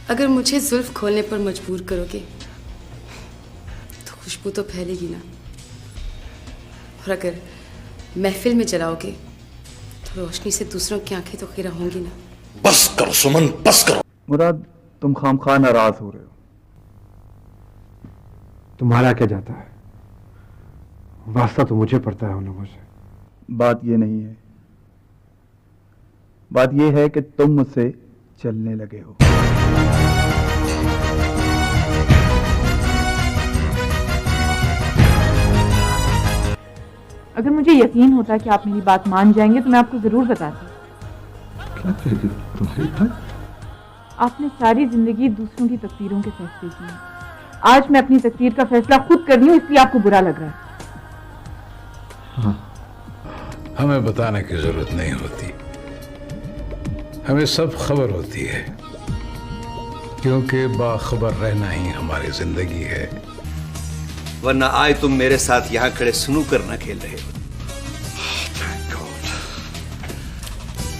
अगर मुझे जुल्फ खोलने पर मजबूर करोगे तो खुशबू तो फैलेगी ना, और अगर महफिल में जलाओगे तो रोशनी से दूसरों की आंखें तो खीरा होंगी ना। बस करो सुमन, बस करो। मुराद, तुम खामखा नाराज हो रहे हो। तुम्हारा क्या जाता है, वास्ता तो मुझे पड़ता है उन लोगों से। बात ये नहीं है, बात ये है कि तुम मुझसे चलने लगे हो। अगर मुझे यकीन होता कि आप मेरी बात मान जाएंगे तो मैं आपको जरूर बताती। क्या कहती तुम्हारी बात? आपने सारी जिंदगी दूसरों की तकदीरों के फैसले किए, आज मैं अपनी तकदीर का फैसला खुद कर रही हूँ, इसलिए आपको बुरा लग रहा है। हाँ। हमें बताने की जरूरत नहीं होती, हमें सब खबर होती है, क्योंकि बाखबर रहना ही हमारी जिंदगी है। वरना आज तुम मेरे साथ यहाँ खड़े स्नूकर ना खेल रहे हो। Thank God.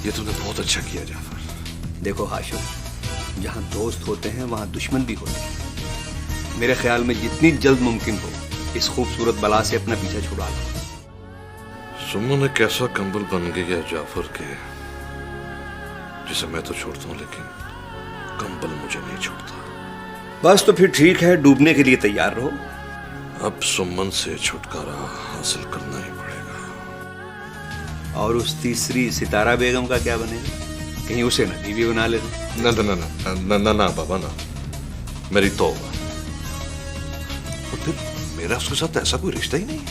ये तुमने बहुत अच्छा किया जाफर। देखो हाशिम, जहाँ दोस्त होते हैं वहाँ दुश्मन भी होते हैं। मेरे ख्याल में जितनी जल्द मुमकिन हो इस खूबसूरत बला से अपना पीछा छुड़ा लो। सुमन एक ऐसा कंबल बन गया जाफर के, जिसे मैं तो छोड़ता हूँ लेकिन कंबल मुझे नहीं छोड़ता। बस तो फिर ठीक है, डूबने के लिए तैयार रहो। अब सुमन से छुटकारा हासिल करना ही पड़ेगा। और उस तीसरी सितारा बेगम का क्या बनेगा? कहीं उसे ना बीवी बना ले। ना ना ना ना ना ना ना बाबा ना, मेरी तौबा। और फिर मेरा उसके साथ ऐसा कोई रिश्ता ही नहीं है।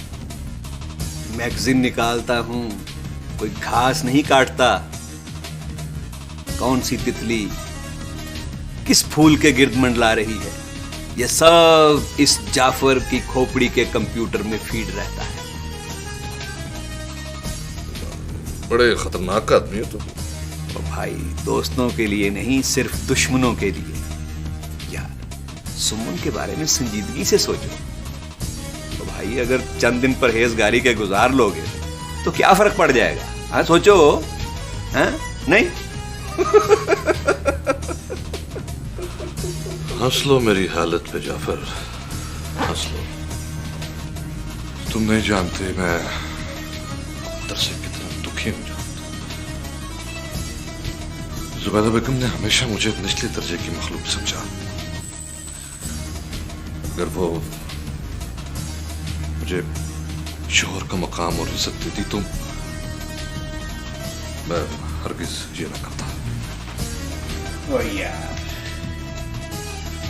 मैगजीन निकालता हूं, कोई घास नहीं काटता। कौन सी तितली किस फूल के गिर्द मंडला रही है, यह सब इस जाफर की खोपड़ी के कंप्यूटर में फीड रहता है। बड़े खतरनाक आदमी हो तुम। तो भाई, दोस्तों के लिए नहीं, सिर्फ दुश्मनों के लिए। यार, सुमन के बारे में संजीदगी से सोचो। तो भाई, अगर चंद दिन परहेजगारी के गुजार लोगे तो क्या फर्क पड़ जाएगा? हाँ सोचो। हाँ नहीं? हंस लो मेरी हालत पे जाफर, हंस लो। तुम नहीं जानते मैं अंदर से कितना दुखी हूं। जुबैदा बेगम ने हमेशा मुझे निचले दर्जे की मखलूक समझा। अगर वो मुझे शोहर का मकाम और इज्जत देती तो मैं हरगिज ये ना करता। ओ यार,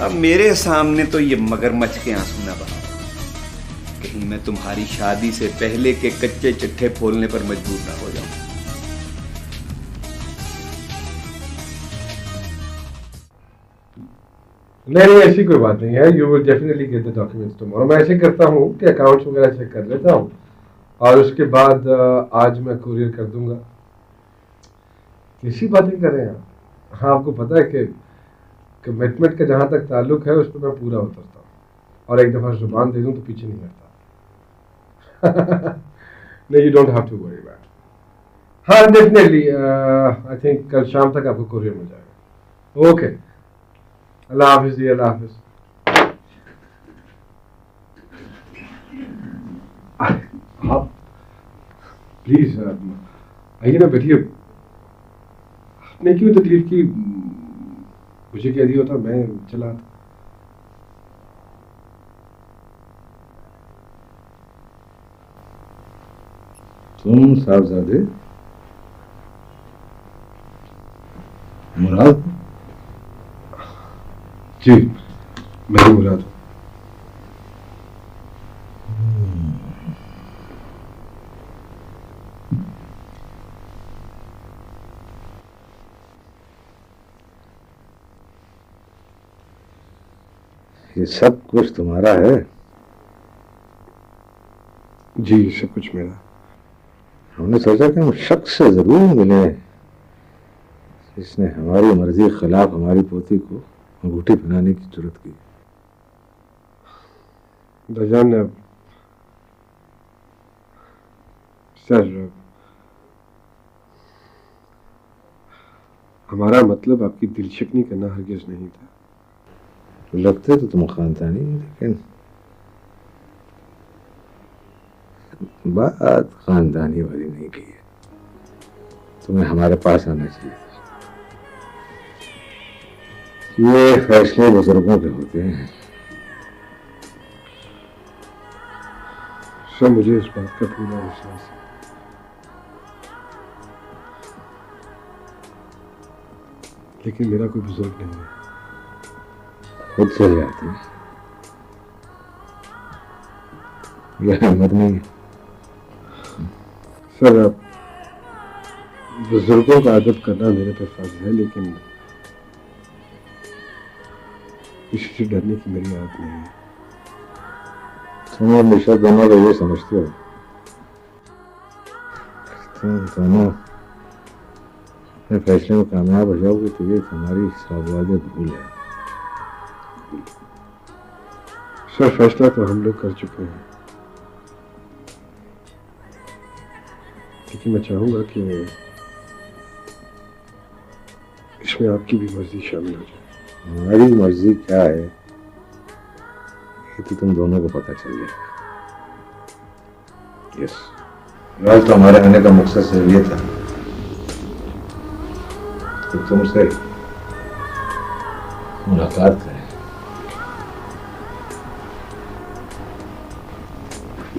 अब मेरे सामने तो ये मगरमच्छ के आंसू ना बहाओ, कहीं मैं तुम्हारी शादी से पहले के कच्चे चिट्ठे खोलने पर मजबूर ना हो जाऊं। नहीं, ऐसी कोई बात नहीं है। You will definitely get the documents tomorrow. मैं ऐसे करता हूँ कि अकाउंट्स वगैरह चेक कर लेता हूँ और उसके बाद आज मैं कुरियर कर दूंगा। कैसी बातें कर रहे हैं आप? हाँ, आपको पता है कि कमिटमेंट का जहाँ तक ताल्लुक है उस पर मैं पूरा उतरता हूँ, और एक दफ़ा जुबान दे दूँ तो पीछे नहीं हटता। नहीं, you don't have to worry about. हाँ, डेफिनेटली आई थिंक कल शाम तक आपको कुरियर मिल जाएगा। ओके, अल्लाह हाफिज़ जी, अल्लाह हाफिज़। आप प्लीज आइए ना, बैठिए। आपने क्यों तकलीफ की? मुझे कह दिया होता, मैं चला आता। तुम साहबजादे मुराद? जी, मैं ही मुराद हूँ। ये सब कुछ तुम्हारा है? जी, ये सब कुछ मेरा। हमने सोचा कि हम शख्स से जरूर मिले जिसने हमारी मर्जी के खिलाफ हमारी पोती को अंगूठी पहनाने की जरूरत की। भाईजान, सर, हमारा मतलब आपकी दिलशकनी करना हरगिज नहीं था। लगते तो तुम खानदानी, लेकिन बात खानदानी वाली नहीं की है। तुम्हें हमारे पास आना चाहिए था। ये फैसले बुजुर्गों के होते हैं। सर मुझे इस बात का पूरा विश्वास है। लेकिन मेरा कोई बुजुर्ग नहीं है। खुद चल जाते हैं, यह हिम्मत नहीं है। सर अब बुजुर्गों का अदब करना मेरे पे फर्ज है, लेकिन किसी से डरने की मेरी आदत नहीं है। तुम हमेशा दोनों को ये समझते हो, तुम दोनों अपने फैसले में कामयाब हो जाओगे तो ये तुम्हारी सौभाग्य भूल है। सर फैसला तो हम लोग कर चुके हैं, लेकिन मैं चाहूंगा कि इसमें आपकी भी मर्जी शामिल हो जाए। हमारी मर्जी क्या है ये तो तुम दोनों को पता चल जाएगा। यस, फिलहाल तो हमारे आने का मकसद सिर्फ ये था कि तुमसे मुलाकात करें।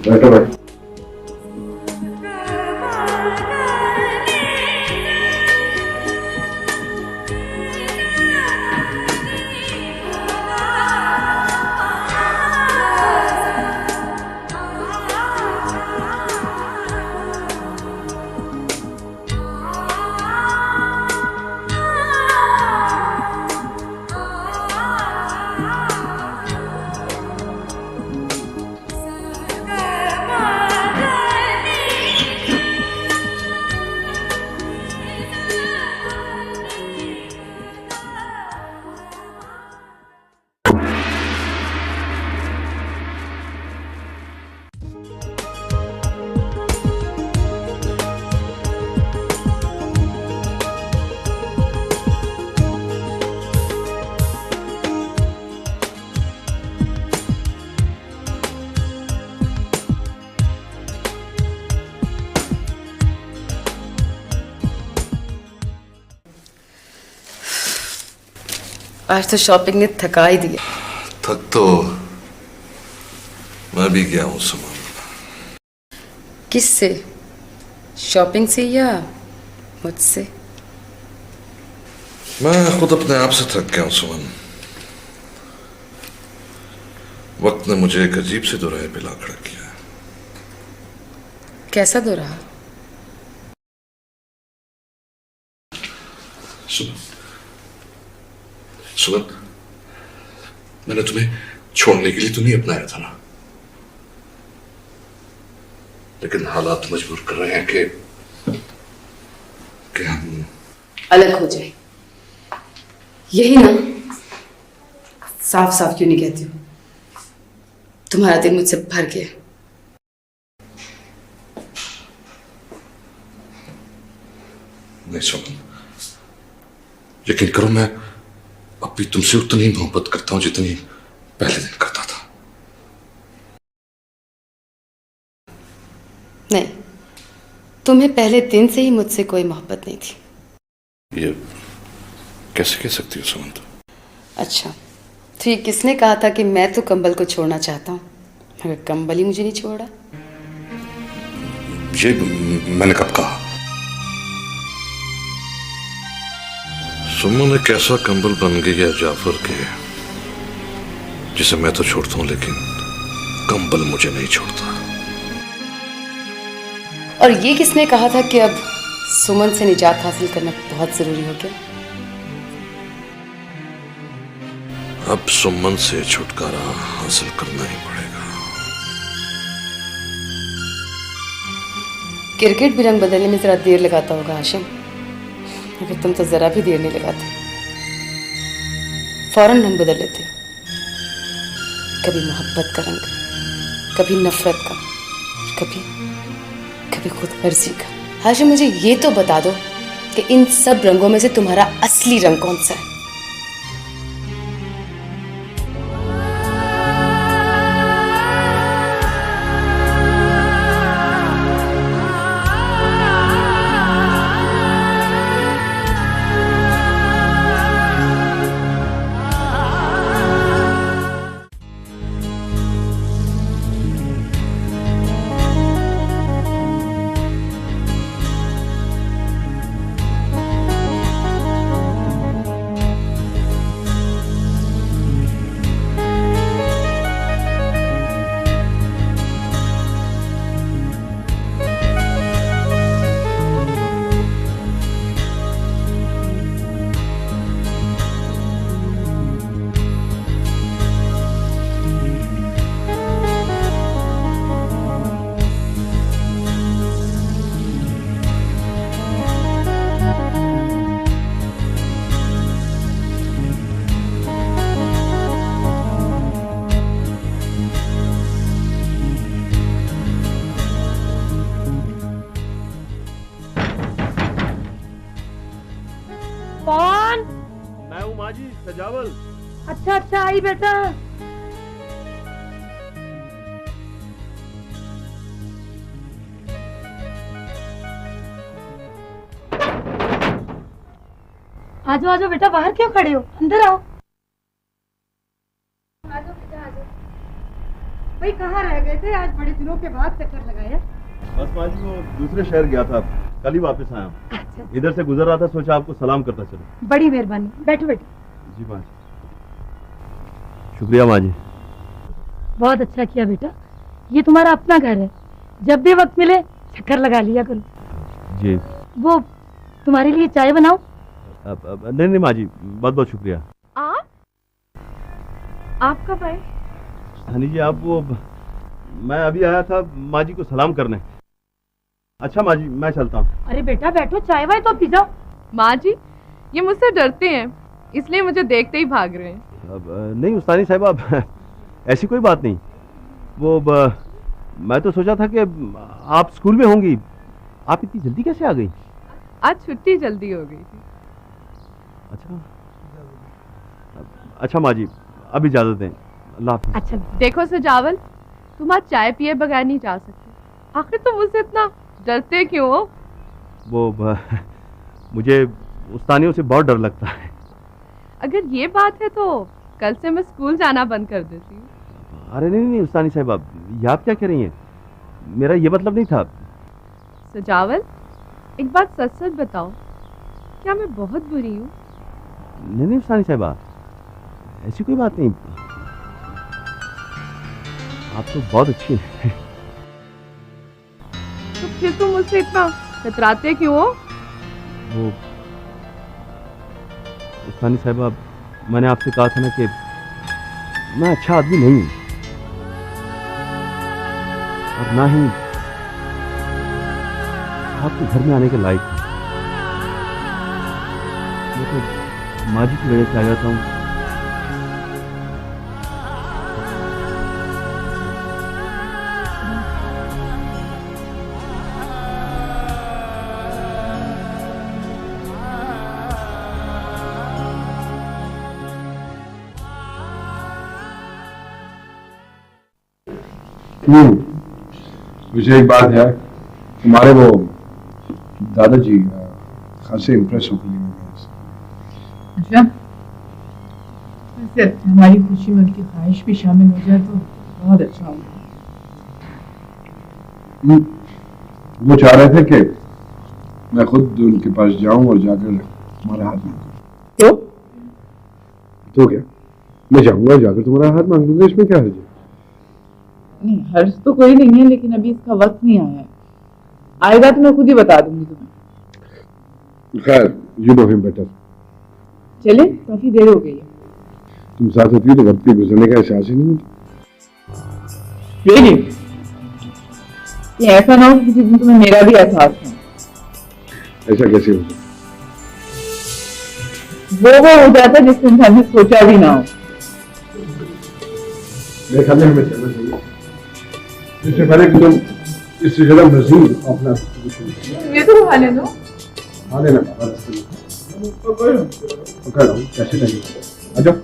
बैठो भाई। आज तो शॉपिंग ने थका ही दिया। थक तो मैं भी गया हूं सुमन। किससे? शॉपिंग से या मुझसे? मैं खुद अपने आप से थक गया हूं सुमन। वक्त ने मुझे एक अजीब से दोराहे पे ला खड़ा किया है। कैसा दो रहा? सुमन, सुमन, मैंने तुम्हें छोड़ने के लिए तो नहीं अपनाया था ना, लेकिन हालात मजबूर कर रहे हैं कि हम अलग हो जाए। यही ना साफ साफ क्यों नहीं कहती हो? तुम्हारा दिल मुझसे भर गया। नहीं सुमन, यकीन करो मैं अब भी तुमसे उतनी ही मोहब्बत करता हूं जितनी पहले दिन करता था। नहीं, तुम्हें पहले दिन से ही मुझसे कोई मोहब्बत नहीं थी। ये कैसे कह सकती हो सुमन तुम? अच्छा, तो ये किसने कहा था कि मैं तो कंबल को छोड़ना चाहता हूँ मगर कंबल ही मुझे नहीं छोड़ा? ये मैंने कब कहा? सुमन एक ऐसा कंबल बन गई है जाफर के जिसे मैं तो छोड़ता हूं लेकिन कंबल मुझे नहीं छोड़ता। और ये किसने कहा था कि अब सुमन से निजात हासिल करना बहुत जरूरी हो गया? अब सुमन से छुटकारा हासिल करना ही पड़ेगा। क्रिकेट भी रंग बदलने में जरा देर लगाता होगा हाशिम, मगर तुम तो जरा भी देर नहीं लगाते, फौरन रंग बदल लेते हो। कभी मोहब्बत का रंग, कभी नफरत का, कभी खुद गर्जी का। हाशिम मुझे ये तो बता दो कि इन सब रंगों में से तुम्हारा असली रंग कौन सा है? माँ जी सजावल। अच्छा अच्छा आई बेटा। आजो आजो बेटा, बाहर क्यों खड़े हो, अंदर आओ। आजो बेटा आजो। भाई कहाँ रह गए थे, आज बड़े दिनों के बाद चक्कर लगाया। बस माँ जी वो दूसरे शहर गया था, कल ही वापस आया। अच्छा इधर से गुजर रहा था, सोचा आपको सलाम करता चलो। बड़ी मेहरबानी, बैठो बेटा। जी माँ जी। शुक्रिया माँ जी। बहुत अच्छा किया बेटा, ये तुम्हारा अपना घर है, जब भी वक्त मिले चक्कर लगा लिया करो। जी। वो तुम्हारे लिए चाय बनाओ। नहीं नहीं माँ जी, बहुत बहुत शुक्रिया। आप कब आए? हनी जी आप वो, मैं अभी आया था माँ जी को सलाम करने। अच्छा माँ जी मैं चलता हूँ। अरे बेटा बैठो, चाय वाय तो पी जाओ। माँ जी ये मुझसे डरते हैं, इसलिए मुझे देखते ही भाग रहे हैं। नहीं उस्तानी साहिबा, ऐसी कोई बात नहीं। वो मैं तो सोचा था कि आप स्कूल में होंगी, आप इतनी जल्दी कैसे आ गई? आज छुट्टी जल्दी हो गई थी। अच्छा अच्छा माँ जी, अब इजाजत दें, अल्लाह हाफ़िज़। अच्छा देखो सजावल, तुम आज चाय पिए बगैर नहीं जा सकते। आखिर तुम मुझसे इतना डरते क्यों हो? वो मुझे उस्तानियों से बहुत डर लगता है। अगर ये बात है तो कल से मैं स्कूल जाना बंद कर देती हूँ। अरे नहीं नहीं उस्तानी साहिबा, ये आप क्या कह रही हैं? मेरा ये मतलब नहीं था। सजावल एक बात सच सच बताओ, क्या मैं बहुत बुरी हूँ? नहीं नहीं उस्तानी साहिबा, ऐसी कोई बात नहीं, आप तो बहुत अच्छी हैं। तो फिर तुम मुझसे इतना कतराते क्यों हो? वो उस्तानी साहिबा, मैंने आपसे कहा था ना कि मैं अच्छा आदमी नहीं हूँ, और ना ही आपके घर में आने के लायक हूँ। मैं तो माँ जी की वजह से आ जाता हूँ। मुझे एक बात है, तुम्हारे वो दादाजी खासे इम्प्रेस हो गए। अच्छा, हमारी खुशी में उनकी ख्वाहिश भी शामिल हो जाए तो बहुत अच्छा होगा। वो चाह रहे थे कि मैं खुद उनके पास जाऊं और जाकर तुम्हारा हाथ मांगूं। तो क्या, मैं जाऊंगा, जाकर तुम्हारा हाथ मांग लूंगा, इसमें क्या हर्ज है? नहीं हर्ज तो कोई नहीं है, लेकिन अभी इसका वक्त नहीं आया है। आएगा तो मैं खुद ही बता दूंगी तुम्हें। खैर, यू नो हिम बेटर। चले, काफी देर हो गई है। तुम साथ होती तो वक्त के गुजरने का एहसास ही नहीं होता। Really? ये ऐसा ना हो कि किसी दिन तुम्हें मेरा भी एहसास हो। ऐसा कैसे हो सकता? वो हो जाता है जिस इंसान ने सोचा भी ना हो। मेरे ख्याल में हमें चलना चाहिए, इससे पहले कि तुम इससे ज्यादा मजीद अपना ये तो खाने दो। हाँ लेना पकड़ रहा हूँ, कैसे नहीं आ जाओ।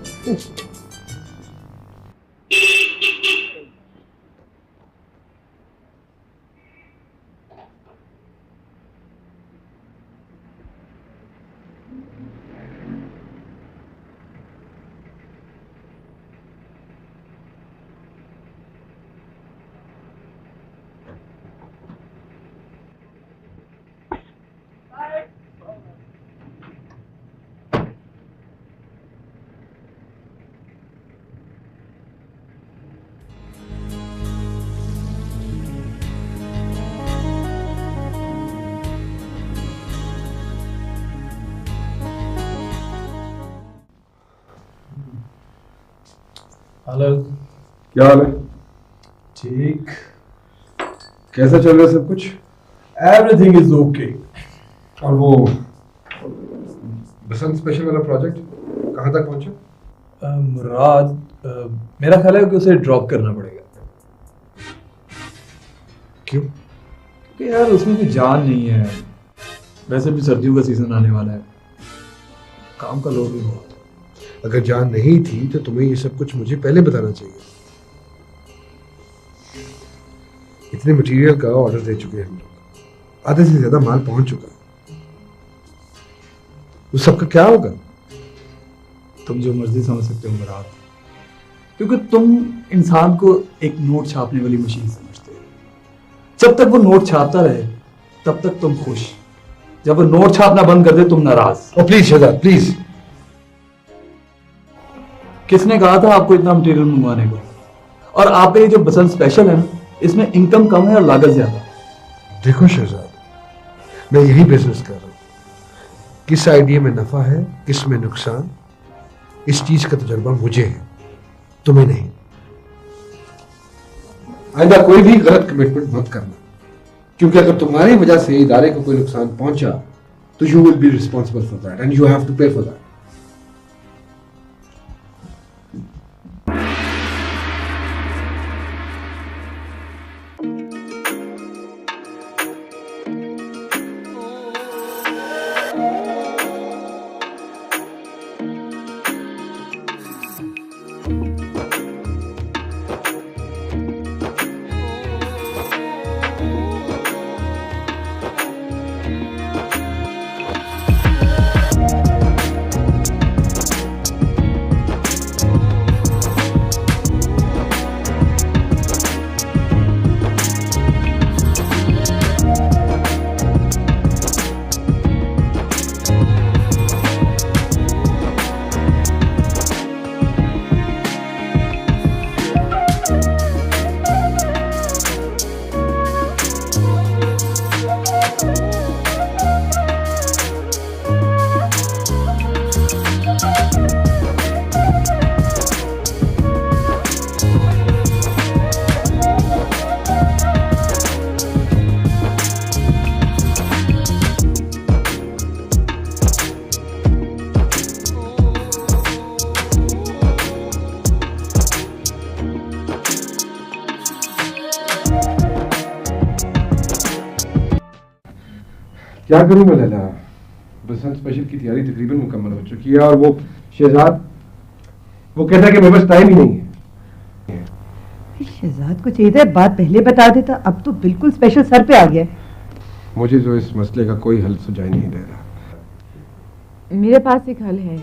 हेलो, क्या हाल है? ठीक। कैसा चल रहा है सब कुछ? Everything is okay. और वो बसंत स्पेशल वाला प्रोजेक्ट कहाँ तक पहुंचा? मुराद, मेरा ख्याल है कि उसे ड्रॉप करना पड़ेगा। क्यों? क्योंकि यार उसमें कोई जान नहीं है। वैसे भी सर्दियों का सीजन आने वाला है, काम का लोड भी बहुत। अगर जान नहीं थी तो तुम्हें ये सब कुछ मुझे पहले बताना चाहिए। इतने मटेरियल का ऑर्डर दे चुके हैं हम लोग, आधे से ज्यादा माल पहुंच चुका है। उस सबका क्या होगा? तुम जो मर्जी समझ सकते हो मुराद, क्योंकि तुम इंसान को एक नोट छापने वाली मशीन समझते हो। जब तक वो नोट छापता रहे तब तक तुम खुश, जब वो नोट छापना बंद कर दे तुम नाराज। ओ प्लीज शहजाद प्लीज। किसने कहा था आपको इतना मटेरियल मंगवाने को? और आप पे ये जो बसंत स्पेशल है ना, इसमें इनकम कम है और लागत ज्यादा। देखो शहजाद, मैं यही बिजनेस कर रहा हूं। किस आइडिया में नफा है, किस में नुकसान, इस चीज का तजुर्बा मुझे है, तुम्हें नहीं। आइंदा कोई भी गलत कमिटमेंट मत करना, क्योंकि अगर तुम्हारी वजह से इदारे को कोई नुकसान पहुंचा तो you will be responsible for that and you have to pay for that. क्या करूं मैं लैला, बसंत स्पेशल की तैयारी तकरीबन मुकम्मल हो चुकी है और वो शहजाद वो कहता है कि मेरे पास टाइम ही नहीं है। शहजाद को चाहिए था बात पहले बता देता, अब तो बिल्कुल स्पेशल सर पे आ गया है। मुझे जो इस मसले का कोई हल सुझाई नहीं दे रहा। मेरे पास एक हल है।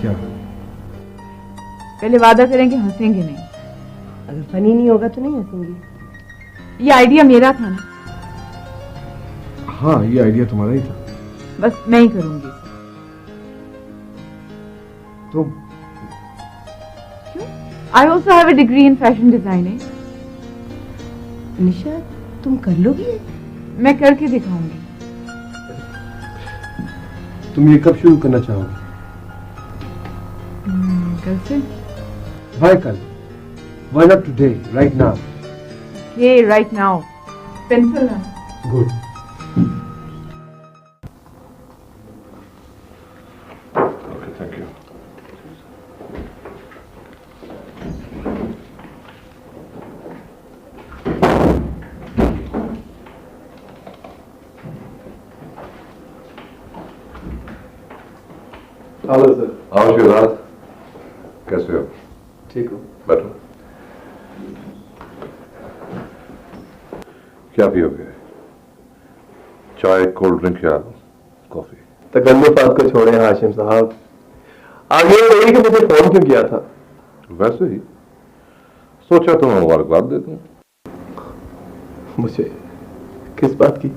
क्या? पहले वादा करें कि हंसेंगे नहीं। अगर फनी नहीं होगा तो नहीं हंसेंगे। ये आइडिया मेरा था ना? हाँ, ये आइडिया तुम्हारा ही था। बस मैं ही करूंगी। तो क्यों? I also have a degree in fashion designing. निशा, तुम कर लोगी? मैं करके दिखाऊंगी। तुम ये कब शुरू करना चाहोगी? कल से। Why कल? Why not today? Right now? Hey, right now. Pencil है। Good. Okay, thank you. Hello sir. आओ शहजाद, कैसे हो? ठीक हो? बैठो। क्या पियोगे? चाय, कोल्ड ड्रिंक या कॉफी? तकल्लुफ़ात को छोड़े हाशिम साहब, आगे वही कि मुझे फोन क्यों किया था? वैसे ही सोचा तो मैं मुबारकबाद दे दूं। मुझे किस बात की?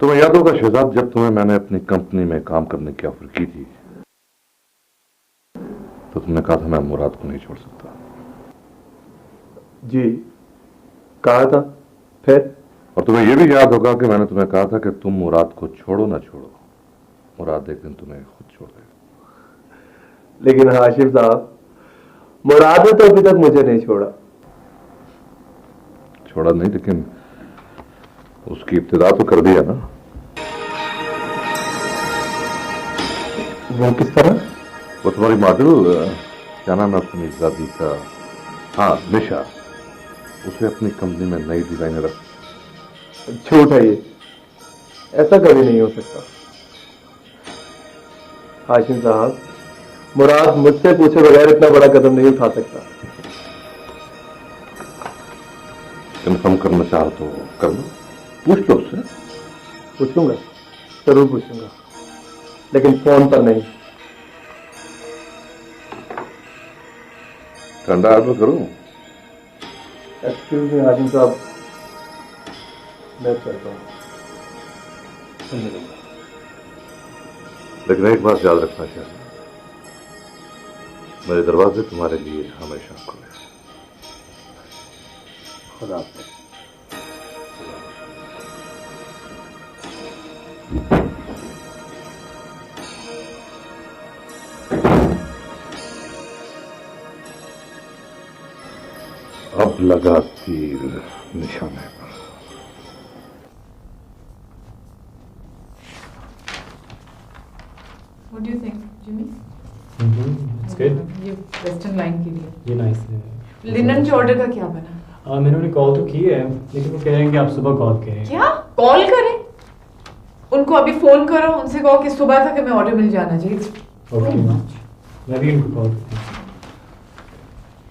तुम्हें याद होगा शहजाद, जब तुम्हें मैंने अपनी कंपनी में काम करने की ऑफर की थी तो तुमने कहा था मैं मुराद को नहीं छोड़ सकता। जी कहा था। फिर? और तुम्हें यह भी याद होगा कि मैंने तुम्हें कहा था कि तुम मुराद को छोड़ो ना छोड़ो, मुराद एक दिन तुम्हें खुद छोड़ देगा। लेकिन हाशिम साहब, मुराद ने तो अभी तक मुझे नहीं छोड़ा। छोड़ा नहीं, लेकिन उसकी इब्तिदा तो कर दिया ना। वो किस तरह? वो तुम्हारी मॉडल, क्या नाम है अपनी दादी का? हाँ, निशा। उसे अपनी कंपनी में नई डिजाइनर। झूठ है ये, ऐसा कभी नहीं हो सकता। हाशिम साहब, मुराद मुझसे पूछे बगैर इतना बड़ा कदम नहीं उठा सकता। कन्फर्म करना चाहो तो कर लो, पूछ लो उससे। पूछूंगा, जरूर पूछूंगा, लेकिन फोन पर नहीं। ठंडा आर्डर करूं? एक्सक्यूज मी हाशिम साहब, मैं चलता हूँ। लेकिन एक बात याद रखना चाहिए, मेरे दरवाजे तुम्हारे लिए हमेशा खुले हैं। खुदा हाफिज़। अब लगा तीर निशाने पर। What do you think, Jimmy? It's good. ये वेस्टर्न लाइन के लिए ये नाइस है। लिनन के ऑर्डर का क्या बना? मैंने उन्हें कॉल तो की है, लेकिन वो कह रहे हैं कि आप सुबह कॉल करें। क्या कॉल करें? उनको अभी फोन करो, उनसे कहो कि सुबह तक हमें ऑर्डर मिल जाना चाहिए। ओके, मैं भी उनको कॉल करता हूँ।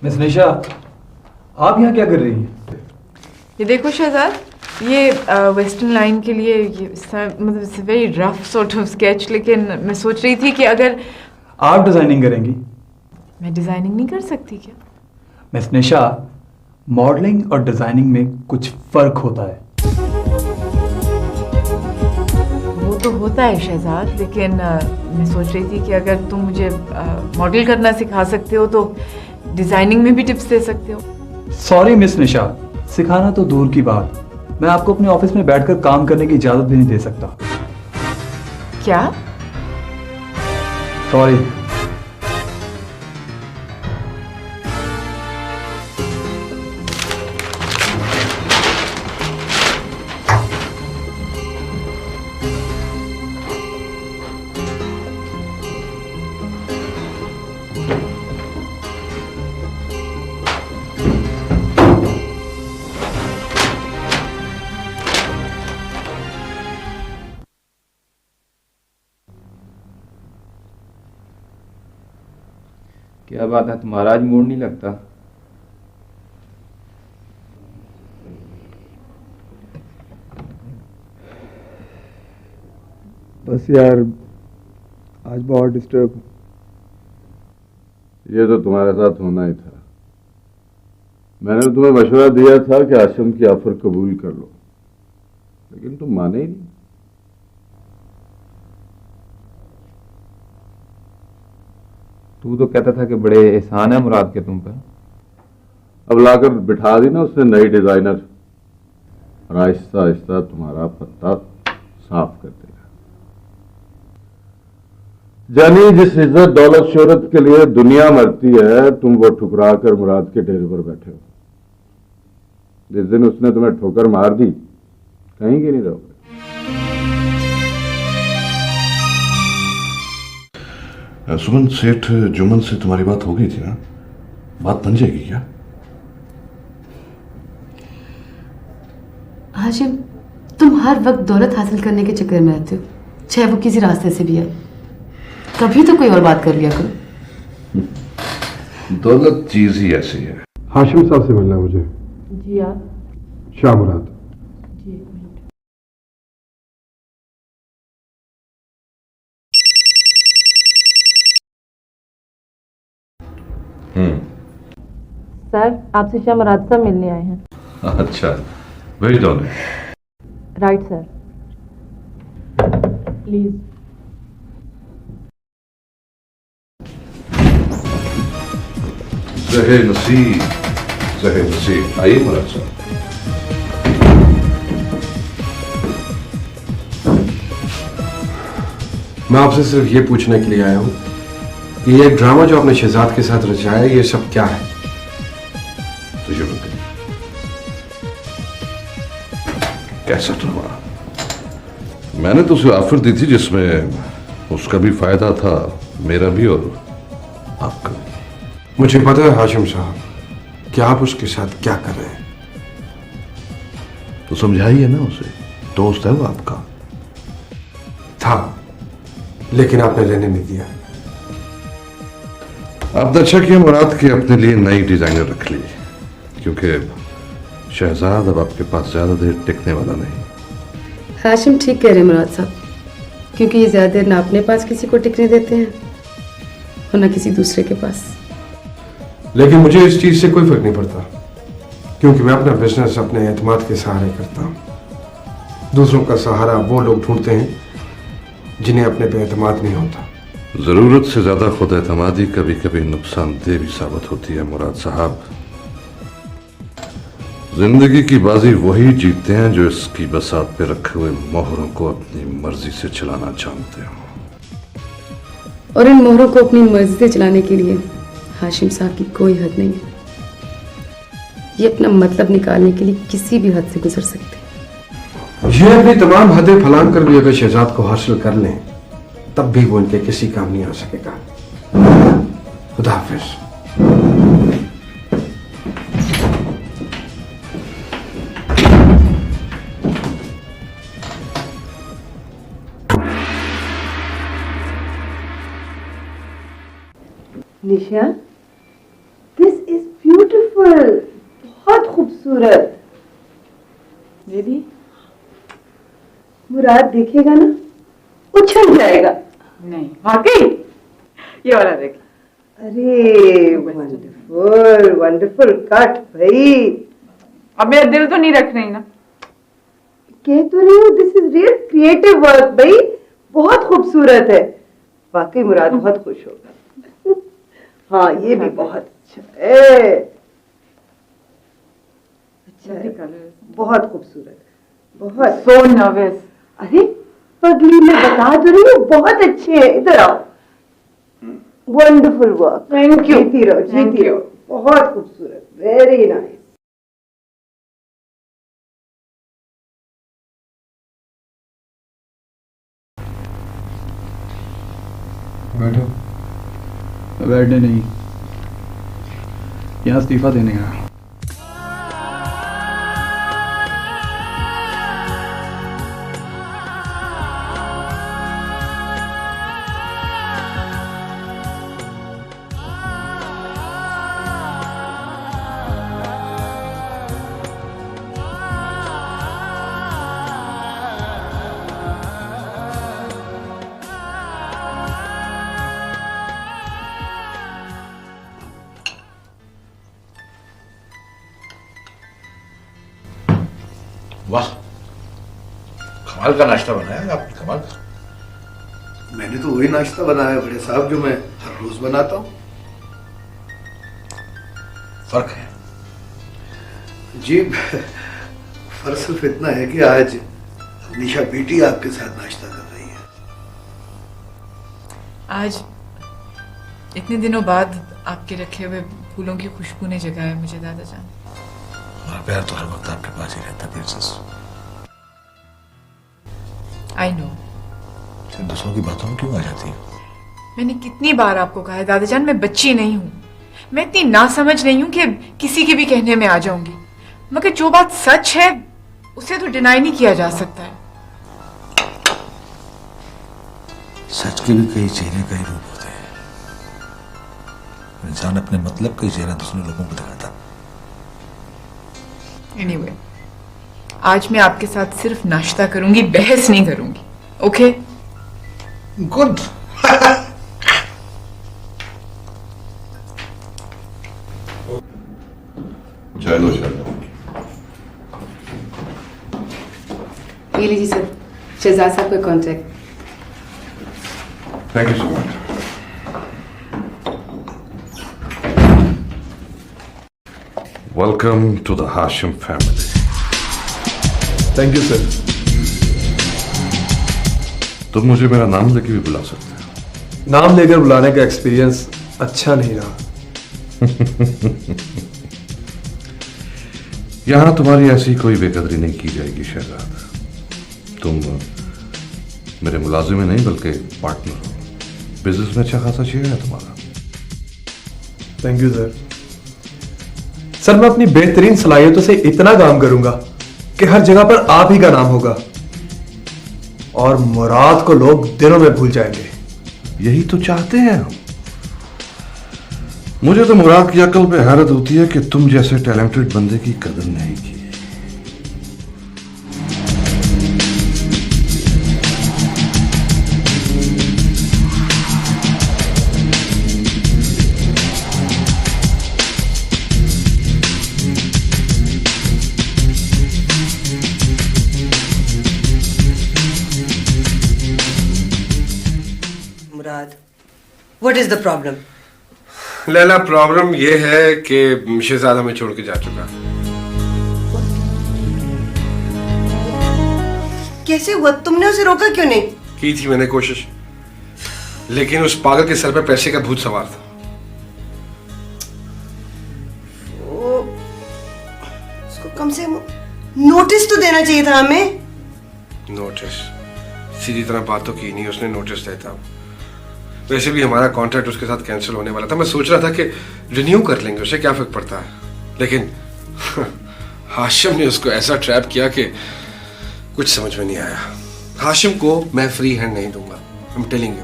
मिस निशा, आप यहाँ क्या कर रही हैं? ये देखो शहजाद, ये वेस्टर्न लाइन के लिए ये मतलब very rough sort of sketch, लेकिन मैं सोच रही थी कि अगर आप डिजाइनिंग करेंगी? मैं डिजाइनिंग नहीं कर सकती क्या? मिस निशा, मॉडलिंग और डिजाइनिंग में कुछ फर्क होता है। वो तो होता है शहजाद, लेकिन मैं सोच रही थी कि अगर तुम मुझे मॉडल करना सिखा सकते हो तो डिजाइनिंग में भी टिप्स दे सकते हो। सॉरी मिस निशा, सिखाना तो दूर की बात, मैं आपको अपने ऑफिस में बैठकर काम करने की इजाजत भी नहीं दे सकता। क्या? सॉरी। क्या बात है, तुम्हारा आज मूड नहीं लगता? बस यार, आज बहुत डिस्टर्ब। ये तो तुम्हारे साथ होना ही था। मैंने तुम्हें मशवरा दिया था कि आश्रम की ऑफर कबूल कर लो, लेकिन तुम माने ही नहीं। तू तो कहता था कि बड़े एहसान है मुराद के तुम पर। अब लाकर बिठा दी ना उसने नई डिजाइनर, और आहिस्ता आहिस्ता तुम्हारा पत्ता साफ कर देगा। जानी, जिस इज्जत दौलत शोहरत के लिए दुनिया मरती है, तुम वो ठुकरा कर मुराद के डेरे पर बैठे हो। जिस दिन उसने तुम्हें ठोकर मार दी, कहीं की नहीं रहोगे। सुमन, सेठ जुमन से तुम्हारी बात हो गई थी ना? बात बन जाएगी क्या? हाशिम, तुम हर वक्त दौलत हासिल करने के चक्कर में रहते हो, चाहे वो किसी रास्ते से भी है। कभी तो कोई और बात कर लिया करो। दौलत चीज ही ऐसी है। हाशिम साहब से मिलना है मुझे। जी आप? शाह मुराद। जी एक मिनट। सर, आपसे शाह मुराद साहब मिलने आए हैं। अच्छा, भेज दो उन्हें। Right sir. प्लीज। ज़हे नसीब, ज़हे नसीब। आइए मुराद साहब। मैं आपसे सिर्फ ये पूछने के लिए आया हूँ कि ये ड्रामा जो आपने शहजाद के साथ रचाया है, ये सब क्या है? कैसा ड्रामा? मैंने तो उसे ऑफर दी थी जिसमें उसका भी फायदा था, मेरा भी और आपका भी। मुझे पता है हाशिम साहब कि आप उसके साथ क्या कर रहे हैं। तो समझाइए ना उसे, दोस्त है वो आपका। था, लेकिन आपने लेने नहीं दिया। आपने अच्छा किया मुराद कि अपने लिए नई डिजाइनर रख ली, क्योंकि शहजाद अब आपके पास ज्यादा देर टिकने वाला नहीं। हाशिम ठीक कह रहे हैं मुराद साहब, क्योंकि ये ज्यादा देर ना अपने पास किसी को टिकने देते हैं और ना किसी दूसरे के पास। लेकिन मुझे इस चीज से कोई फर्क नहीं पड़ता, क्योंकि मैं अपना बिजनेस अपने एतमाद के सहारे करता हूँ। दूसरों का सहारा वो लोग ढूंढते हैं जिन्हें अपने पे एतमाद नहीं होता। जरूरत से ज्यादा खुद एतमादी कभी कभी नुकसानदेह भी साबित होती है मुराद साहब। जिंदगी की बाजी वही जीतते हैं जो इसकी बसात पे रखे हुए मोहरों को अपनी मर्जी से चलाना जानते हो। और इन मोहरों को अपनी मर्जी से चलाने के लिए हाशिम साहब की कोई हद नहीं है। ये अपना मतलब निकालने के लिए किसी भी हद से गुजर सकते हैं। ये अपनी तमाम हदें फलांग कर भी अगर शहजाद को हासिल कर लें, तब भी वो इनके किसी काम नहीं आ सकेगा। खुदा हाफिज। निशा, दिस इज ब्यूटीफुल, बहुत खूबसूरत। दीदी मुराद देखेगा ना उछल जाएगा। नहीं वाकई, ये वाला देख। अरे वंडरफुल वंडरफुल कट भाई। अब मेरा दिल तो नहीं रख रही ना? कह तो रही हूँ, this is real creative work भाई, बहुत खूबसूरत है। वाकई मुराद बहुत खुश होगा। हाँ ये भी बहुत अच्छा है, अच्छा है, बहुत खूबसूरत, बहुत। So nervous. अरे पगली, मैं बता तो रही हूँ बहुत अच्छे हैं। इधर आओ। Wonderful work, thank you. जीती रहो, जीती रहो, बहुत खूबसूरत, वेरी नाइस। बैठो। बैठने नहीं, यहाँ इस्तीफा देने आया। वाह, कमाल का नाश्ता बनाया है आपने, कमाल का। मैंने तो वही नाश्ता बनाया है बड़े साहब जो मैं हर रोज बनाता हूँ। फर्क है जी, फर्क सिर्फ इतना है कि आज निशा बेटी आपके साथ नाश्ता कर रही है। आज इतने दिनों बाद आपके रखे हुए फूलों की खुशबू ने जगाया मुझे दादाजान। हमारा प्यार तो हर वक्त आपके पास ही रहता है प्रिंसेस। I know. फिर दूसरों की बातों में क्यों आ जाती है? मैंने कितनी बार आपको कहा है दादाजान, मैं बच्ची नहीं हूँ, मैं इतनी नासमझ नहीं हूँ कि किसी के भी कहने में आ जाऊंगी। मगर जो बात सच है उसे तो डिनाई नहीं किया जा सकता है। सच के भी कई चेहरे कई रूप होते हैं। इंसान अपने मतलब का चेहरा दूसरे लोगों को दिखाता। Anyway, आज मैं आपके साथ सिर्फ नाश्ता करूंगी, बहस नहीं करूंगी। ओके? गुड। चलो ये लीजिए सर, शहजाद साहब का contract. Thank you so much. Welcome to the Hashim family. Thank you sir. तुम मुझे मेरा नाम लेके भी बुला सकते हो। नाम लेकर बुलाने का एक्सपीरियंस अच्छा नहीं रहा। यहां तुम्हारी ऐसी कोई बेकदरी नहीं की जाएगी शहजाद। तुम मेरे मुलाजिम नहीं बल्कि पार्टनर हो। बिजनेस में अच्छा खासा शेयर है तुम्हारा। Thank you sir. सर मैं अपनी बेहतरीन सलाहियतों से इतना काम करूंगा कि हर जगह पर आप ही का नाम होगा और मुराद को लोग दिनों में भूल जाएंगे। यही तो चाहते हैं हम। मुझे तो मुराद की अकल पे हैरत होती है कि तुम जैसे टैलेंटेड बंदे की कदर नहीं की। Murad, what is the problem? Laila, problem ये है कि शहजाद हमें छोड़ के जा चुका। कैसे हुआ? तुमने उसे रोका क्यों नहीं? की थी मैंने कोशिश, लेकिन उस पागल के सर पे पैसे का भूत सवार था। उसको कम से कम नोटिस तो देना चाहिए था हमें। नोटिस? सीधी तरह बात तो की नहीं उसने, नोटिस देता। वैसे भी हमारा कॉन्ट्रैक्ट उसके साथ कैंसिल होने वाला था। मैं सोच रहा था कि रिन्यू कर लेंगे, उसे क्या फर्क पड़ता है। लेकिन हाशिम ने उसको ऐसा ट्रैप किया कि कुछ समझ में नहीं आया। हाशिम को मैं फ्री हैंड नहीं दूंगा, आई एम टेलिंग यू।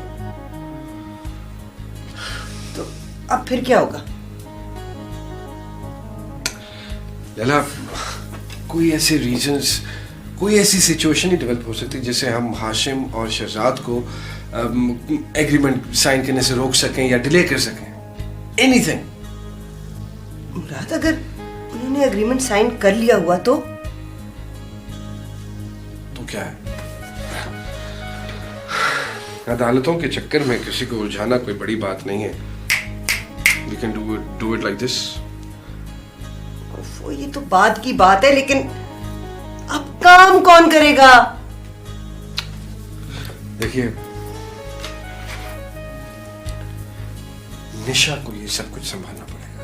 तो अब फिर क्या होगा? लैला, कोई ऐसे रीजंस, कोई ऐसी सिचुएशन ही डेवलप हो सकती है जिससे हम हाशिम और शहजाद को एग्रीमेंट साइन करने से रोक सकें या डिले कर सकें। एनीथिंग। मुराद, अगर उन्होंने एग्रीमेंट साइन कर लिया हुआ तो क्या है? अदालतों के चक्कर में किसी को उलझाना कोई बड़ी बात नहीं है। We can do it like this. ये तो बात की बात है, लेकिन अब काम कौन करेगा? देखिए, निशा को ये सब कुछ संभालना पड़ेगा।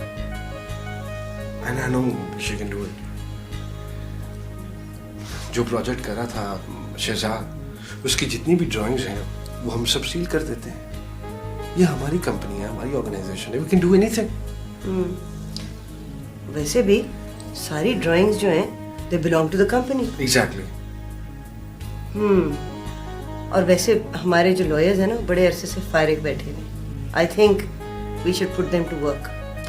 And I know she can do it. जो प्रोजेक्ट करा था शहजाद, उसकी जितनी भी ड्राइंग्स हैं वो हम सब सील कर देते हैं। ये हमारी कंपनी है, हमारी ऑर्गेनाइजेशन है, वी कैन डू एनीथिंग। वैसे भी सारी ड्राइंग्स जो हैं they belong to the company. Exactly. और वैसे हमारे जो लॉयर्स हैं ना, बड़े अरसे से फारिग बैठे हैं। I think we should put them to work.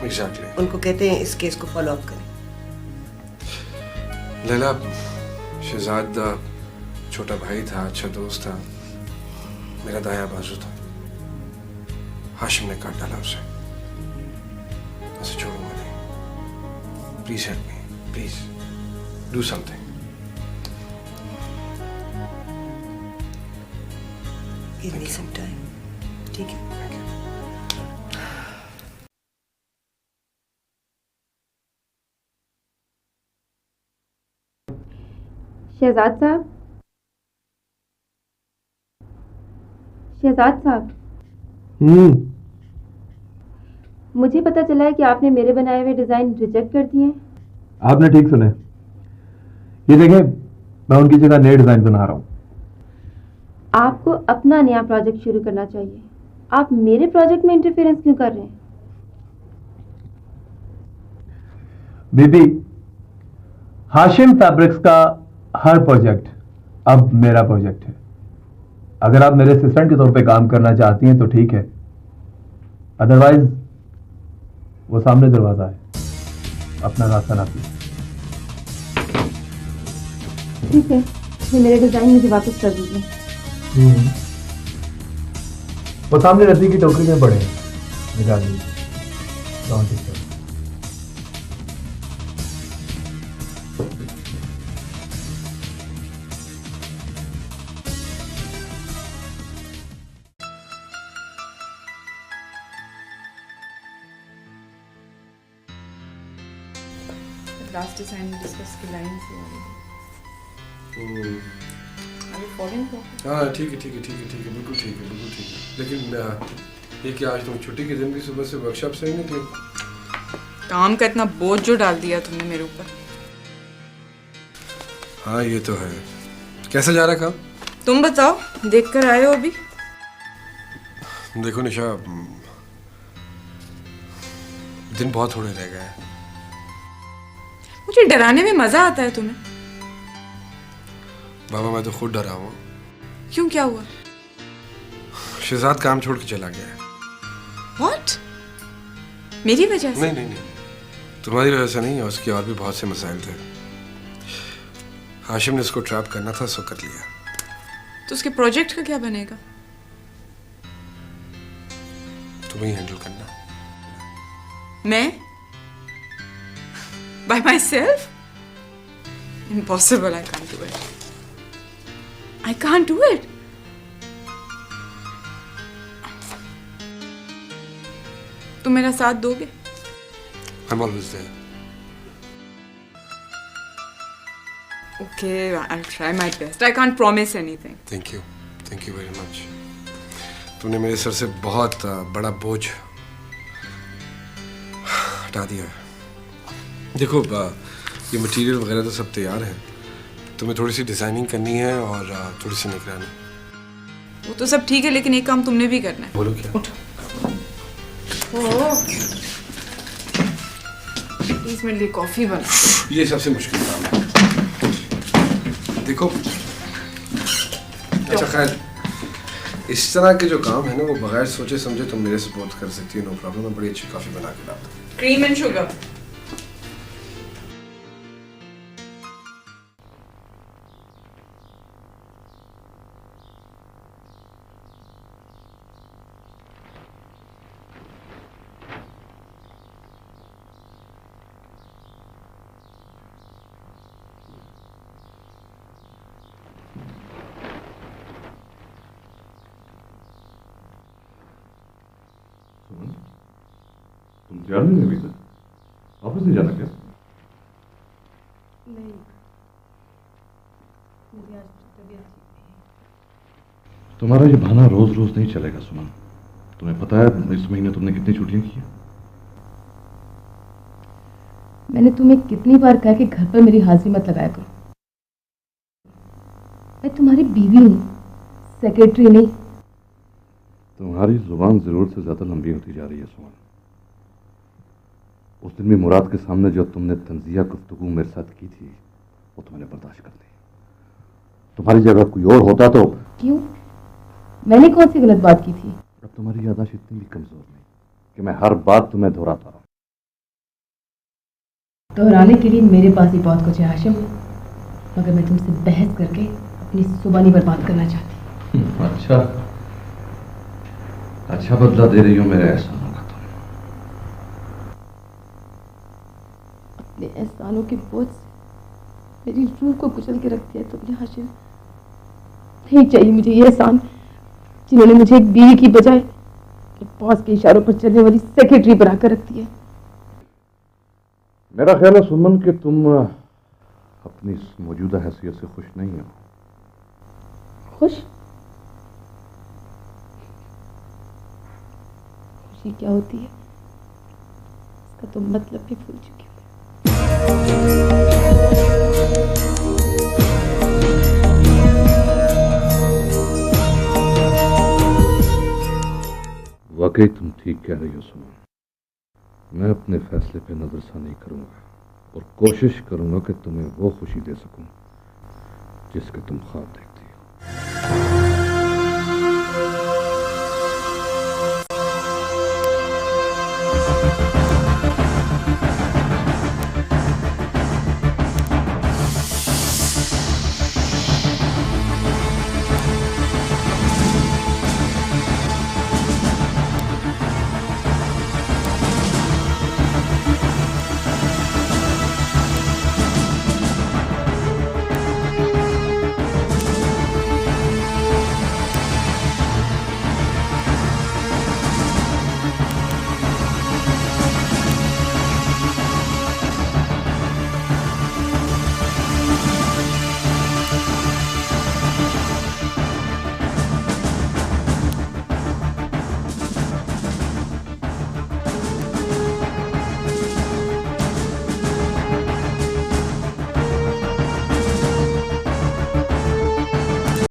Exactly. उनको कहते हैं इस केस को फॉलो अप करें। लैला, शहजाद छोटा भाई था, अच्छा दोस्त था, मेरा दाया बाजू था। हाशिम ने काट डाला उसे। उसे छोड़ूंगा नहीं। Please help me, please do something. Give me some time, ठीक है? शहजाद साहब, शहजाद साहब, मुझे पता चला है कि आपने मेरे बनाए हुए डिजाइन रिजेक्ट कर दिए हैं। आपने ठीक सुना है। ये देखें, मैं उनकी जगह नए डिजाइन बना रहा हूँ। आपको अपना नया प्रोजेक्ट शुरू करना चाहिए। आप मेरे प्रोजेक्ट में इंटरफेरेंस क्यों कर रहे हैं? बीबी, हाशिम फैब्रिक्स का हर प्रोजेक्ट अब मेरा प्रोजेक्ट है। अगर आप मेरे असिस्टेंट के तौर पे काम करना चाहती हैं तो ठीक है, अदरवाइज वो सामने दरवाजा है, अपना रास्ता नापिए। ठीक है, ये मेरे डिजाइन मुझे वापस कर दीजिए। वो सामने रद्दी की टोकरी में पड़े हैं, निकाल लीजिए। लास्ट डिजाइन डिस्कस की लाइन से अभी फॉलोइंग को। हाँ ठीक है, ठीक है, ठीक है, ठीक है, बिल्कुल ठीक है, बिल्कुल ठीक है। लेकिन ये क्या आज तुम छुट्टी के दिन भी सुबह से वर्कशॉप से ही निकले? काम का इतना बोझ जो डाल दिया तुमने मेरे ऊपर। हाँ ये तो है। कैसा जा रहा काम? तुम बताओ, देख कर आए हो अभी? देखो निशा, दिन बहुत थोड़े रह गए। मुझे डराने में मजा आता है तुम्हें। बाबा मैं तो खुद डरा हूँ। क्यों, क्या हुआ? शहजाद काम छोड़ के चला गया है। What? मेरी वजह से? नहीं नहीं नहीं, तुम्हारी वजह से नहीं है, उसके और भी बहुत से मसाइल थे। हाशिम ने उसको ट्रैप करना था, सो कर लिया। तो उसके प्रोजेक्ट का क्या बनेगा? तुम्हें ही हैंडल करना। मैं? By myself? Impossible, I can't do it. I can't do it. तुम मेरा साथ दोगे? I'm always there. Okay, I'll try my best. I can't promise anything. Thank you very much. तुमने मेरे सर से बहुत बड़ा बोझ हटा दिया है। देखो ये मटेरियल वगैरह तो सब तैयार है, तुम्हें थोड़ी सी डिजाइनिंग करनी है और थोड़ी सी निगरानी। वो तो सब ठीक है, लेकिन एक काम तुमने भी करना है। बोलो क्या? उठो। प्लीज मेरे लिए कॉफी बना। ये सबसे मुश्किल काम है। देखो अच्छा खैर, इस तरह के जो काम है ना, वो बगैर सोचे समझे तुम मेरे सपोर्ट कर सकती हो, नो प्रॉब्लम। मैं बड़ी अच्छी कॉफी बना के लाता हूँ। Cream and sugar. तुम तैयार नहीं अभी तक? ऑफिस नहीं जाना क्या? नहीं, मेरी आज तबीयत ठीक नहीं है। तुम्हारा ये बहाना रोज रोज नहीं चलेगा सुमन। तुम्हें पता है इस महीने तुमने कितनी छुट्टियां की हैं? मैंने तुम्हें कितनी बार कहा कि घर पर मेरी हाजिरी मत लगाया करो। मैं तुम्हारी बीवी हूँ, सेक्रेटरी नहीं। तुम्हारी जुबान जरूरत से ज्यादा लंबी होती जा रही है सुमन। उस दिन भी मुराद के सामने जो तुमने तंजिया गुफ्तगू मेरे साथ की थी, वो तुमने बर्दाश्त कर ली। तुम्हारी जगह कोई और होता तो। क्यों? मैंने कौन सी गलत बात की थी? अब तुम्हारी याददाश्त इतनी भी कमजोर नहीं कि मैं हर बात तुम्हें दोहराता रहूं। दोहराने के लिए मेरे पास ही बहुत कुछ है हाशिम, मगर मैं तुमसे बहस करके अपनी सुबह नहीं बर्बाद करना चाहती। अच्छा बदला दे रही हो मेरे एहसानों का तुम। अपने एहसानों के बोझ से मेरी रूह को कुचल के रख दिया तुमने हाशिम। नहीं चाहिए मुझे ये एहसान जिन्होंने मुझे एक बीवी की बजाय बॉस के इशारों पर चलने वाली सेक्रेटरी बनाकर रख दिया। मेरा ख्याल है सुमन कि तुम अपनी मौजूदा हैसियत से खुश नहीं हो। खुश? खुशी क्या होती है इसका तो मतलब भी भूल चुकी हूँ। वाकई तुम ठीक कह रही हो सुमन। मैं अपने फैसले पे नजरसानी करूंगा और कोशिश करूंगा कि तुम्हें वो खुशी दे सकूं जिसके तुम ख्वाब देखती हो।